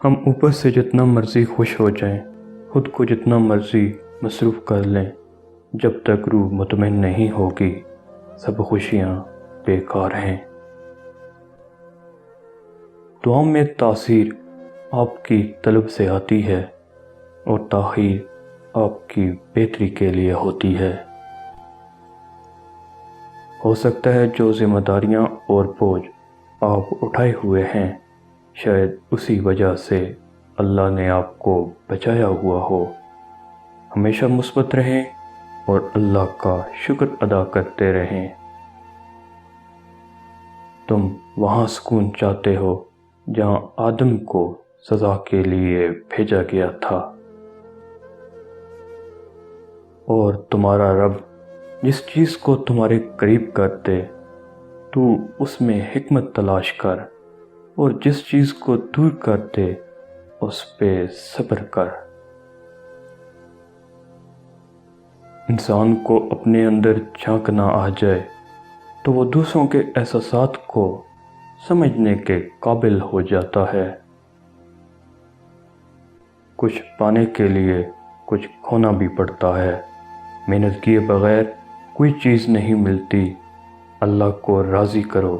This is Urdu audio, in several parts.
ہم اوپر سے جتنا مرضی خوش ہو جائیں، خود کو جتنا مرضی مصروف کر لیں، جب تک روح مطمئن نہیں ہوگی سب خوشیاں بیکار ہیں۔ دعاؤں میں تاثیر آپ کی طلب سے آتی ہے اور تاخیر آپ کی بہتری کے لیے ہوتی ہے۔ ہو سکتا ہے جو ذمہ داریاں اور بوجھ آپ اٹھائے ہوئے ہیں، شاید اسی وجہ سے اللہ نے آپ کو بچایا ہوا ہو۔ ہمیشہ مثبت رہیں اور اللہ کا شکر ادا کرتے رہیں۔ تم وہاں سکون چاہتے ہو جہاں آدم کو سزا کے لیے بھیجا گیا تھا، اور تمہارا رب جس چیز کو تمہارے قریب کر دے تو اس میں حکمت تلاش کر، اور جس چیز کو دور کر دے اس پہ صبر کر۔ انسان کو اپنے اندر جھانکنا آ جائے تو وہ دوسروں کے احساسات کو سمجھنے کے قابل ہو جاتا ہے۔ کچھ پانے کے لیے کچھ کھونا بھی پڑتا ہے۔ محنت کیے بغیر کوئی چیز نہیں ملتی۔ اللہ کو راضی کرو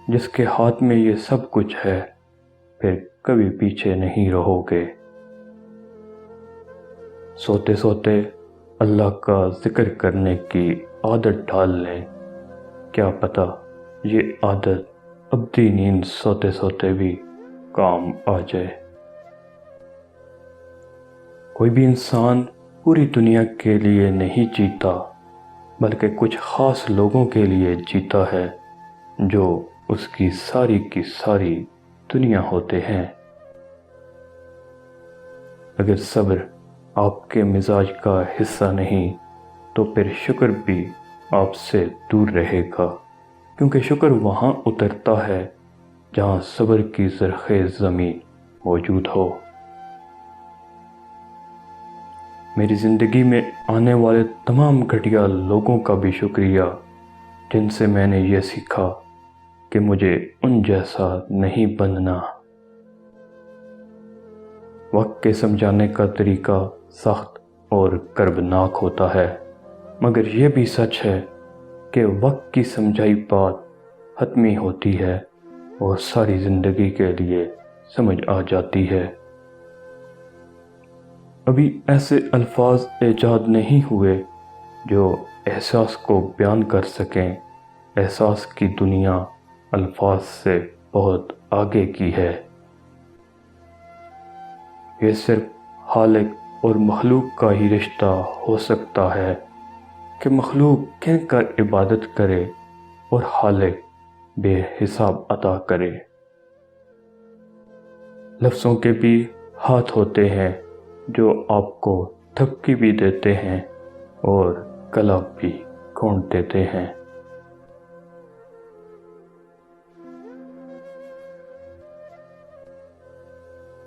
جس کے ہاتھ میں یہ سب کچھ ہے، پھر کبھی پیچھے نہیں رہو گے۔ سوتے سوتے اللہ کا ذکر کرنے کی عادت ڈال لیں، کیا پتہ یہ عادت ابدی نیند سوتے سوتے بھی کام آ جائے۔ کوئی بھی انسان پوری دنیا کے لیے نہیں جیتا، بلکہ کچھ خاص لوگوں کے لیے جیتا ہے جو اس کی ساری دنیا ہوتے ہیں۔ اگر صبر آپ کے مزاج کا حصہ نہیں تو پھر شکر بھی آپ سے دور رہے گا، کیونکہ شکر وہاں اترتا ہے جہاں صبر کی زرخیز زمین موجود ہو۔ میری زندگی میں آنے والے تمام گھٹیا لوگوں کا بھی شکریہ جن سے میں نے یہ سیکھا کہ مجھے ان جیسا نہیں بننا۔ وقت کے سمجھانے کا طریقہ سخت اور کربناک ہوتا ہے، مگر یہ بھی سچ ہے کہ وقت کی سمجھائی بات حتمی ہوتی ہے اور ساری زندگی کے لیے سمجھ آ جاتی ہے۔ ابھی ایسے الفاظ ایجاد نہیں ہوئے جو احساس کو بیان کر سکیں۔ احساس کی دنیا الفاظ سے بہت آگے کی ہے۔ یہ صرف خالق اور مخلوق کا ہی رشتہ ہو سکتا ہے کہ مخلوق کہہ کر عبادت کرے اور خالق بے حساب عطا کرے۔ لفظوں کے بھی ہاتھ ہوتے ہیں جو آپ کو تھپکی بھی دیتے ہیں اور گلا بھی گھونٹ دیتے ہیں۔